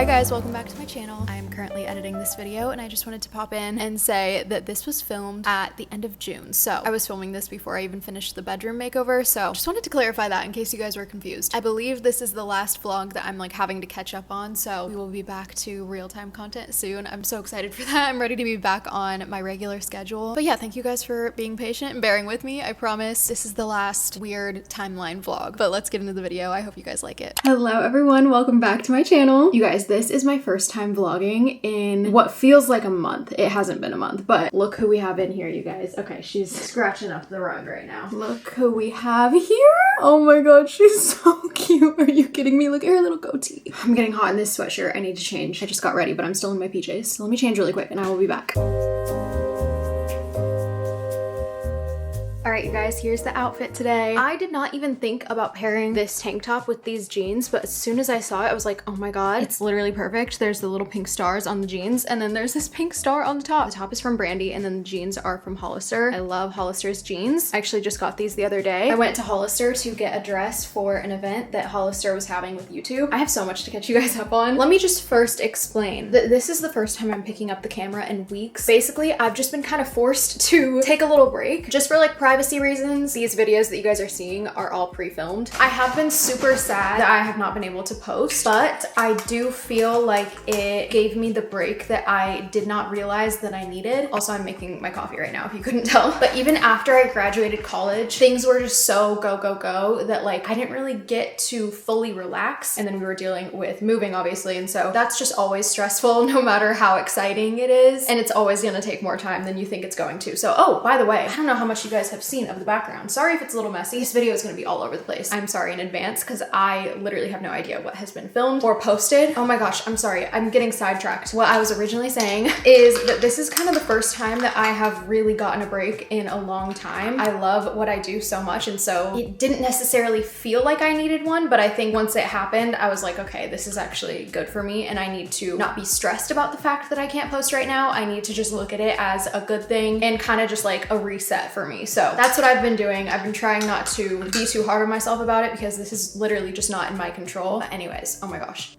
guys, welcome back to my channel. I am currently editing this video and I just wanted to pop in and say that this was filmed at the end of June. So I was filming this before I even finished the bedroom makeover, so just wanted to clarify that in case you guys were confused. I believe this is the last vlog that I'm like having to catch up on, so we will be back to real-time content soon. I'm so excited for that. I'm ready to be back on my regular schedule. But yeah, thank you guys for being patient and bearing with me. I promise this is the last weird timeline vlog, but let's get into the video. I hope you guys like it. Hello everyone, welcome back to my channel. You guys, this is my first time vlogging in what feels like a month. It hasn't been a month, but look who we have in here, you guys. Okay, she's scratching up the rug right now. Look who we have here. Oh my god, she's so cute. Are you kidding me? Look at her little goatee. I'm getting hot in this sweatshirt. I need to change. I just got ready, but I'm still in my PJs. So let me change really quick and I will be back. Alright you guys, here's the outfit today. I did not even think about pairing this tank top with these jeans, but as soon as I saw it, I was like, oh my god, it's literally perfect. There's the little pink stars on the jeans, and then there's this pink star on the top. The top is from Brandy, and then the jeans are from Hollister. I love Hollister's jeans. I actually just got these the other day. I went to Hollister to get a dress for an event that Hollister was having with YouTube. I have so much to catch you guys up on. Let me just first explain that this is the first time I'm picking up the camera in weeks. Basically, I've just been kind of forced to take a little break just for like privacy reasons. These videos that you guys are seeing are all pre-filmed. I have been super sad that I have not been able to post, but I do feel like it gave me the break that I did not realize that I needed. Also, I'm making my coffee right now if you couldn't tell. But even after I graduated college, things were just so go, go, go that like I didn't really get to fully relax. And then we were dealing with moving, obviously. And so that's just always stressful no matter how exciting it is. And it's always gonna take more time than you think it's going to. So, oh, by the way, I don't know how much you guys have seen of the background. Sorry if it's a little messy. This video is going to be all over the place. I'm sorry in advance because I literally have no idea what has been filmed or posted. Oh my gosh, I'm sorry. I'm getting sidetracked. What I was originally saying is that this is kind of the first time that I have really gotten a break in a long time. I love what I do so much, and so it didn't necessarily feel like I needed one, but I think once it happened, I was like, okay, this is actually good for me, and I need to not be stressed about the fact that I can't post right now. I need to just look at it as a good thing and kind of just like a reset for me. So that's what I've been doing. I've been trying not to be too hard on myself about it because this is literally just not in my control. But anyways, oh my gosh.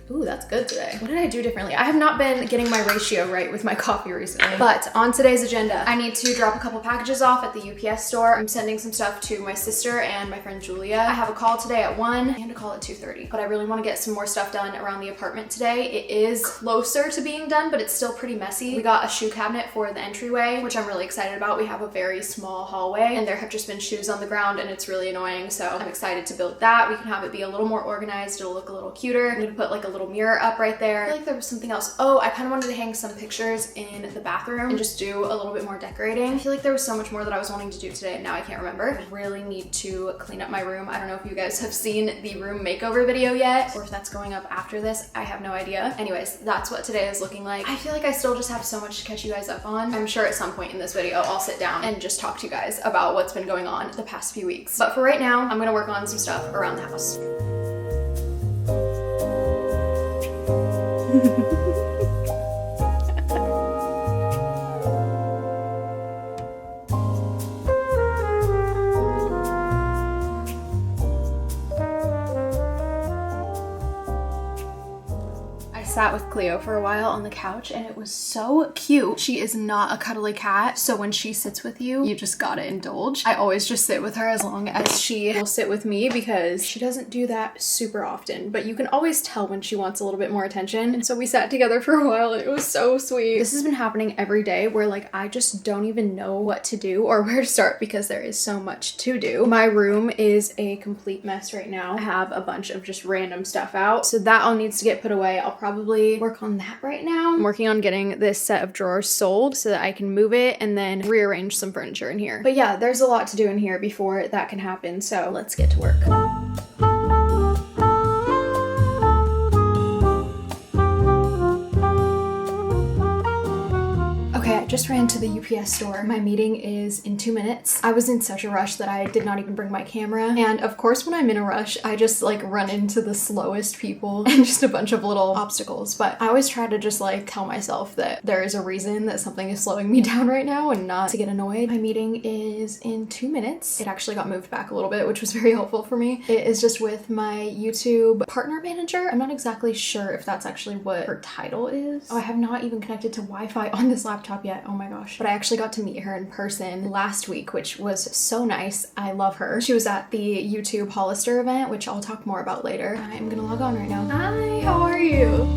Ooh, that's good today. What did I do differently? I have not been getting my ratio right with my coffee recently. But on today's agenda, I need to drop a couple packages off at the UPS store. I'm sending some stuff to my sister and my friend Julia. I have a call today at 1 and a call at 2:30. But I really want to get some more stuff done around the apartment today. It is closer to being done, but it's still pretty messy. We got a shoe cabinet for the entryway, which I'm really excited about. We have a very small hallway and there have just been shoes on the ground and it's really annoying. So I'm excited to build that. We can have it be a little more organized. It'll look a little cuter. I'm gonna put like a little mirror up right there. I feel like there was something else. Oh, I kind of wanted to hang some pictures in the bathroom and just do a little bit more decorating. I feel like there was so much more that I was wanting to do today and now I can't remember. I really need to clean up my room. I don't know if you guys have seen the room makeover video yet or if that's going up after this. I have no idea. Anyways, that's what today is looking like. I feel like I still just have so much to catch you guys up on. I'm sure at some point in this video I'll sit down and just talk to you guys about what's been going on the past few weeks. But for right now, I'm gonna work on some stuff around the house. Sat with Cleo for a while on the couch and it was so cute. She is not a cuddly cat, so when she sits with you, you just gotta indulge. I always just sit with her as long as she will sit with me because she doesn't do that super often, but you can always tell when she wants a little bit more attention. And so we sat together for a while and it was so sweet. This has been happening every day where like I just don't even know what to do or where to start because there is so much to do. My room is a complete mess right now. I have a bunch of just random stuff out, so that all needs to get put away. I'll probably work on that right now. I'm working on getting this set of drawers sold so that I can move it and then rearrange some furniture in here. But yeah, there's a lot to do in here before that can happen, so let's get to work. Okay, I just ran to the UPS store. My meeting is in 2 minutes. I was in such a rush that I did not even bring my camera. And of course, when I'm in a rush, I just like run into the slowest people and just a bunch of little obstacles. But I always try to just like tell myself that there is a reason that something is slowing me down right now and not to get annoyed. My meeting is in 2 minutes. It actually got moved back a little bit, which was very helpful for me. It is just with my YouTube partner manager. I'm not exactly sure if that's actually what her title is. Oh, I have not even connected to Wi-Fi on this laptop yet. Oh my gosh. But I actually got to meet her in person last week, which was so nice. I love her. She was at the YouTube Hollister event, which I'll talk more about later. I'm gonna log on right now. Hi, how are you?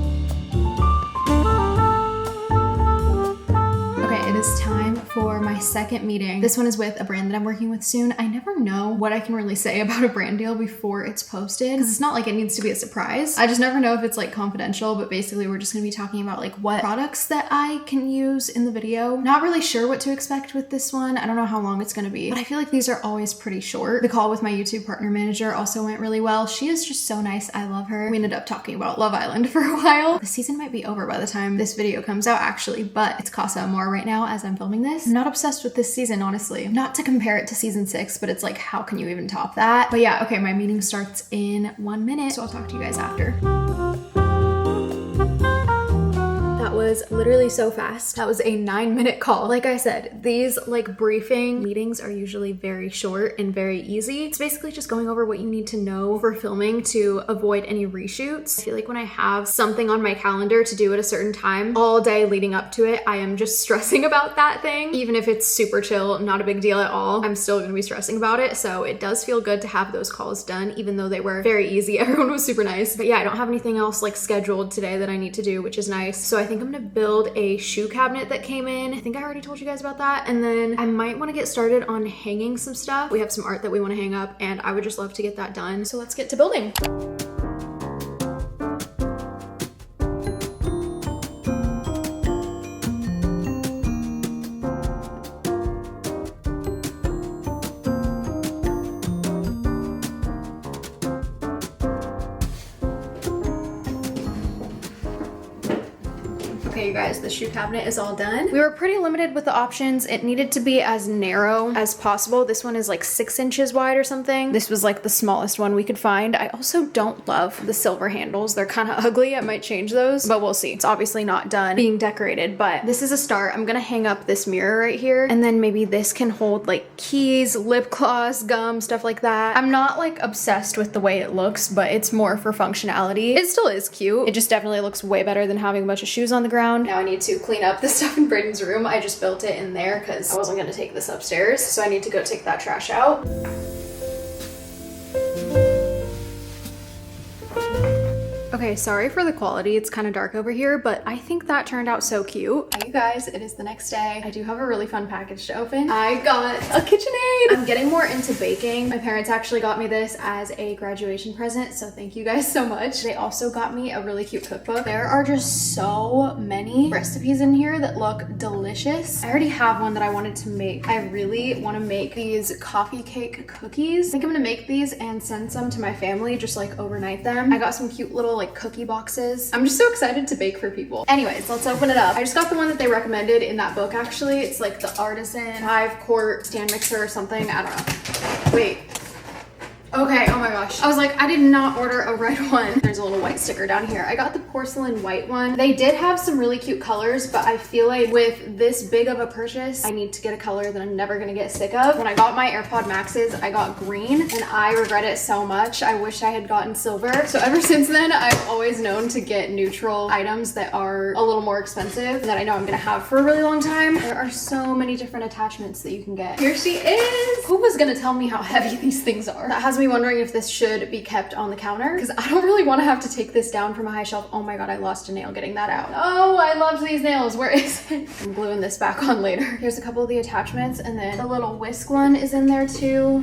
Okay, it is time for my second meeting. This one is with a brand that I'm working with soon. I never know what I can really say about a brand deal before it's posted because it's not like it needs to be a surprise. I just never know if it's like confidential, but basically we're just gonna be talking about like what products that I can use in the video. Not really sure what to expect with this one. I don't know how long it's gonna be, but I feel like these are always pretty short. The call with my YouTube partner manager also went really well. She is just so nice. I love her. We ended up talking about Love Island for a while. The season might be over by the time this video comes out actually, but it's Casa Amor right now as I'm filming this. I'm not obsessed with this season, honestly. Not to compare it to season 6, but it's like, how can you even top that? But yeah, okay, my meeting starts in 1 minute, so I'll talk to you guys after. Was literally so fast. That was a 9-minute call. Like I said, these like briefing meetings are usually very short and very easy. It's basically just going over what you need to know for filming to avoid any reshoots. I feel like when I have something on my calendar to do at a certain time, all day leading up to it, I am just stressing about that thing. Even if it's super chill, not a big deal at all, I'm still gonna be stressing about it. So it does feel good to have those calls done, even though they were very easy. Everyone was super nice. But yeah, I don't have anything else like scheduled today that I need to do, which is nice. So I think I'm gonna build a shoe cabinet that came in. I think I already told you guys about that. And then I might want to get started on hanging some stuff. We have some art that we want to hang up and I would just love to get that done. So let's get to building. Okay, you guys, the shoe cabinet is all done. We were pretty limited with the options. It needed to be as narrow as possible. This one is like 6 inches wide or something. This was like the smallest one we could find. I also don't love the silver handles. They're kind of ugly. I might change those, but we'll see. It's obviously not done being decorated, but this is a start. I'm gonna hang up this mirror right here, and then maybe this can hold like keys, lip gloss, gum, stuff like that. I'm not like obsessed with the way it looks, but it's more for functionality. It still is cute. It just definitely looks way better than having a bunch of shoes on the ground. Now I need to clean up the stuff in Brayden's room. I just built it in there because I wasn't gonna take this upstairs. So I need to go take that trash out. Okay, sorry for the quality. It's kind of dark over here, but I think that turned out so cute. Hi, you guys, it is the next day. I do have a really fun package to open. I got a KitchenAid. I'm getting more into baking. My parents actually got me this as a graduation present, so thank you guys so much. They also got me a really cute cookbook. There are just so many recipes in here that look delicious. I already have one that I wanted to make. I really want to make these coffee cake cookies. I think I'm gonna make these and send some to my family, just like overnight them. I got some cute little like cookie boxes. I'm just so excited to bake for people. Anyways, let's open it up. I just got the one that they recommended in that book actually. It's like the Artisan 5-quart stand mixer or something. I don't know. Wait. Okay, oh my gosh. I was like, I did not order a red one. There's a little white sticker down here. I got the porcelain white one. They did have some really cute colors, but I feel like with this big of a purchase, I need to get a color that I'm never gonna get sick of. When I got my AirPod Maxes, I got green and I regret it so much. I wish I had gotten silver. So ever since then, I've always known to get neutral items that are a little more expensive that I know I'm gonna have for a really long time. There are so many different attachments that you can get. Here she is. Who was gonna tell me how heavy these things are? That has me wondering if this should be kept on the counter because I don't really want to have to take this down from a high shelf. Oh my god, I lost a nail getting that out. Oh, I loved these nails. Where is it? I'm gluing this back on later. Here's a couple of the attachments and then the little whisk one is in there too.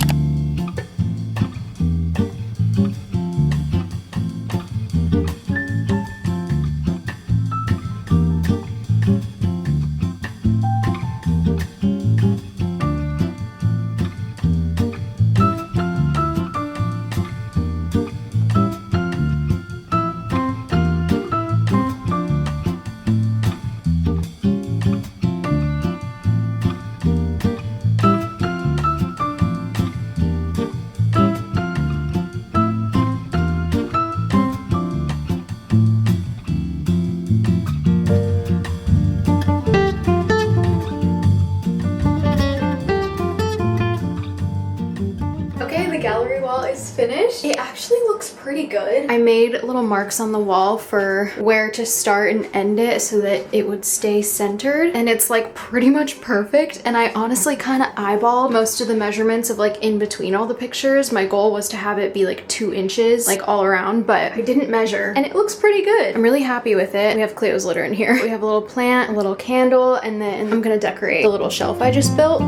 is finished. It actually looks pretty good. I made little marks on the wall for where to start and end it so that it would stay centered, and it's like pretty much perfect. And I honestly kind of eyeballed most of the measurements of like in between all the pictures. My goal was to have it be like 2 inches like all around, but I didn't measure and it looks pretty good. I'm really happy with it. We have Cleo's litter in here. We have a little plant, a little candle, and then I'm gonna decorate the little shelf I just built.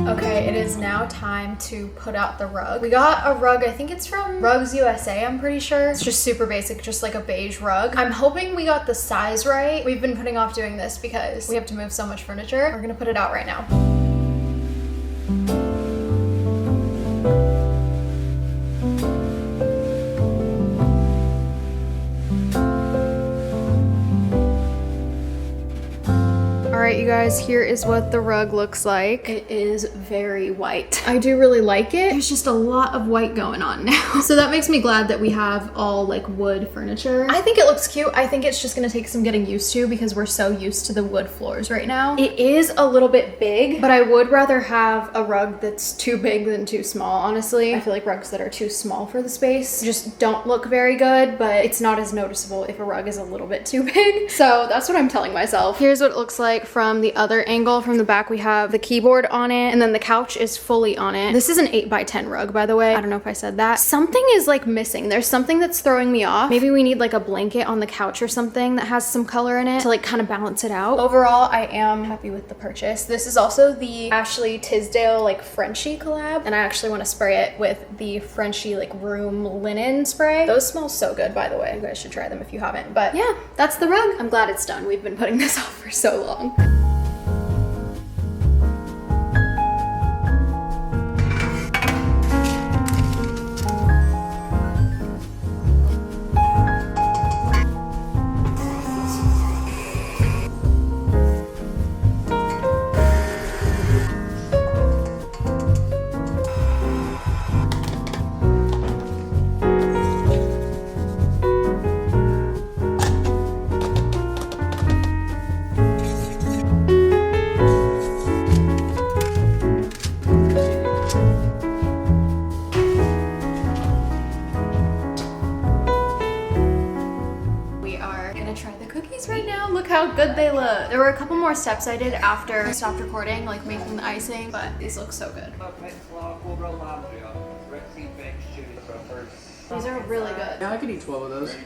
Okay, it is now time to put out the rug. We got a rug, I think it's from Rugs USA, I'm pretty sure. It's just super basic, just like a beige rug. I'm hoping we got the size right. We've been putting off doing this because we have to move so much furniture. We're gonna put it out right now. Alright, you guys, here is what the rug looks like. It is very white. I do really like it. There's just a lot of white going on now. So that makes me glad that we have all like wood furniture. I think it looks cute. I think it's just gonna take some getting used to because we're so used to the wood floors right now. It is a little bit big, but I would rather have a rug that's too big than too small, honestly. I feel like rugs that are too small for the space just don't look very good, but it's not as noticeable if a rug is a little bit too big. So that's what I'm telling myself. Here's what it looks like from the other angle. From the back we have the keyboard on it, and then the couch is fully on it. This is an 8x10 rug, by the way. I don't know if I said that. Something is like missing. There's something that's throwing me off. Maybe we need like a blanket on the couch or something that has some color in it to like kind of balance it out. Overall, I am happy with the purchase. This is also the Ashley Tisdale like Frenchie collab, and I actually want to spray it with the Frenchie like room linen spray. Those smell so good, by the way. You guys should try them if you haven't. But yeah, that's the rug. I'm glad it's done. We've been putting this off for so long. How good they look. There were a couple more steps I did after I stopped recording, like making the icing, but these look so good. These are really good. Yeah, I could eat 12 of those.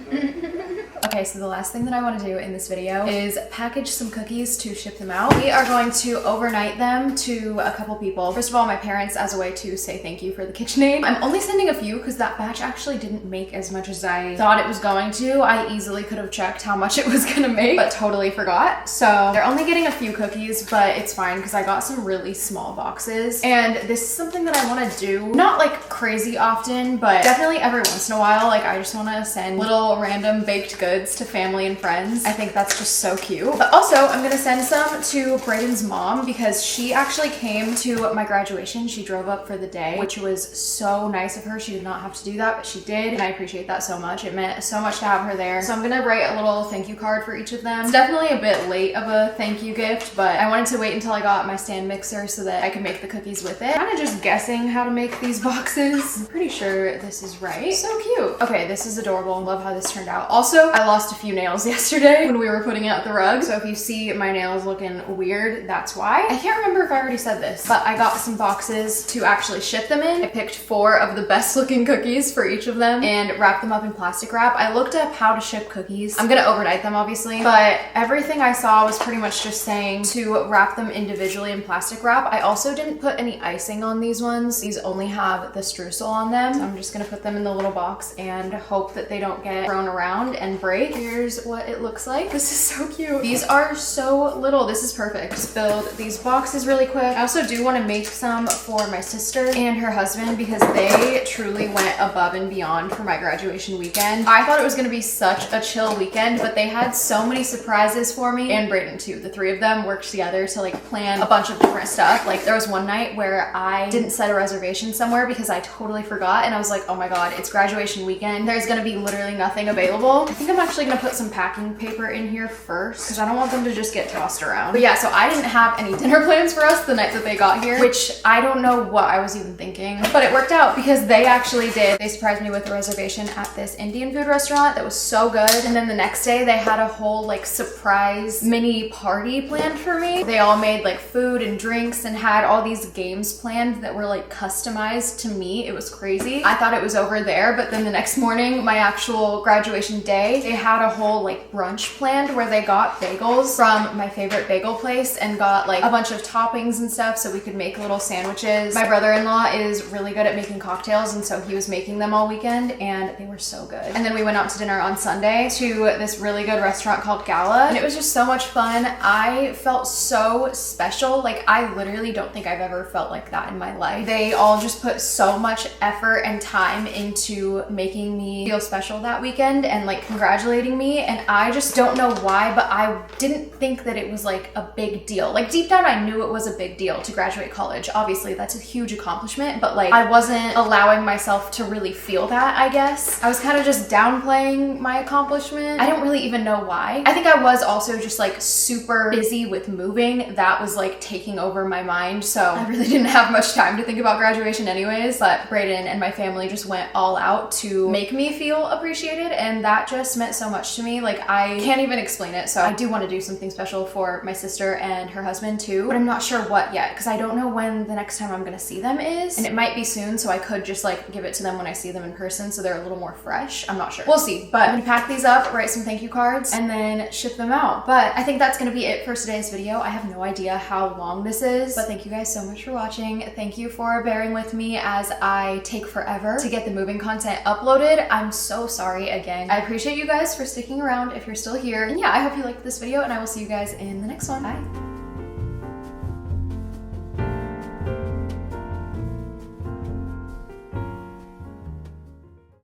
Okay, so the last thing that I want to do in this video is package some cookies to ship them out. We are going to overnight them to a couple people. First of all, my parents, as a way to say thank you for the KitchenAid. I'm only sending a few because that batch actually didn't make as much as I thought it was going to. I easily could have checked how much it was gonna make, but totally forgot. So they're only getting a few cookies, but it's fine because I got some really small boxes. And this is something that I want to do, not like crazy often, but definitely every once in a while. Like, I just want to send little random baked goods to family and friends. I think that's just so cute. But also, I'm gonna send some to Brayden's mom because she actually came to my graduation. She drove up for the day, which was so nice of her. She did not have to do that, but she did, and I appreciate that so much. It meant so much to have her there. So I'm gonna write a little thank you card for each of them. It's definitely a bit late of a thank you gift, but I wanted to wait until I got my stand mixer so that I could make the cookies with it. Kind of just guessing how to make these boxes. I'm pretty sure this is right. So cute. Okay, this is adorable. Love how this turned out. Also, I lost a few nails yesterday when we were putting out the rug, so if you see my nails looking weird, that's why. I can't remember if I already said this, but I got some boxes to actually ship them in. I picked 4 of the best looking cookies for each of them and wrapped them up in plastic wrap. I looked up how to ship cookies. I'm gonna overnight them, obviously, but everything I saw was pretty much just saying to wrap them individually in plastic wrap. I also didn't put any icing on these ones. These only have the streusel on them, so I'm just gonna put them in the little box and hope that they don't get thrown around and break. Here's what it looks like. This is so cute. These are so little. This is perfect. Just build these boxes really quick. I also do want to make some for my sister and her husband because they truly went above and beyond for my graduation weekend. I thought it was going to be such a chill weekend, but they had so many surprises for me, and Brayden too. The 3 of them worked together to like plan a bunch of different stuff. Like, there was one night where I didn't set a reservation somewhere because I totally forgot, and I was like, oh my god, it's graduation weekend. There's gonna be literally nothing available. I think I'm actually gonna put some packing paper in here first because I don't want them to just get tossed around. But yeah, so I didn't have any dinner plans for us the night that they got here, which I don't know what I was even thinking, but it worked out because they actually did. They surprised me with a reservation at this Indian food restaurant that was so good. And then the next day they had a whole like surprise mini party planned for me. They all made like food and drinks and had all these games planned that were like customized to me. It was crazy. I thought it was over there, but then the next morning, my actual graduation day, they had a whole like brunch planned where they got bagels from my favorite bagel place and got like a bunch of toppings and stuff so we could make little sandwiches. My brother-in-law is really good at making cocktails, and so he was making them all weekend and they were so good. And then we went out to dinner on Sunday to this really good restaurant called Gala, and it was just so much fun. I felt so special. Like, I literally don't think I've ever felt like that in my life. They all just put so much effort and time into making me feel special that weekend and like congratulating me, and I just don't know why, but I didn't think that it was like a big deal. Like, deep down I knew it was a big deal to graduate college. Obviously that's a huge accomplishment, but like I wasn't allowing myself to really feel that, I guess. I was kind of just downplaying my accomplishment. I don't really even know why. I think I was also just like super busy with moving. That was like taking over my mind, so I really didn't have much time to think about graduation anyways. But Brayden and my family just went all out to make me feel appreciated, and that just meant so much to me. Like, I can't even explain it. So I do want to do something special for my sister and her husband too, but I'm not sure what yet because I don't know when the next time I'm gonna see them is, and it might be soon, so I could just like give it to them when I see them in person so they're a little more fresh. I'm not sure. We'll see. But I'm gonna pack these up, write some thank you cards, and then ship them out. But I think that's gonna be it for today's video. I have no idea how long this is, but thank you guys so much for watching. Thank you for bearing with me as I take forever to get the moving content uploaded. I'm so sorry again. I appreciate you guys for sticking around if you're still here. And yeah, I hope you liked this video, and I will see you guys in the next one. Bye.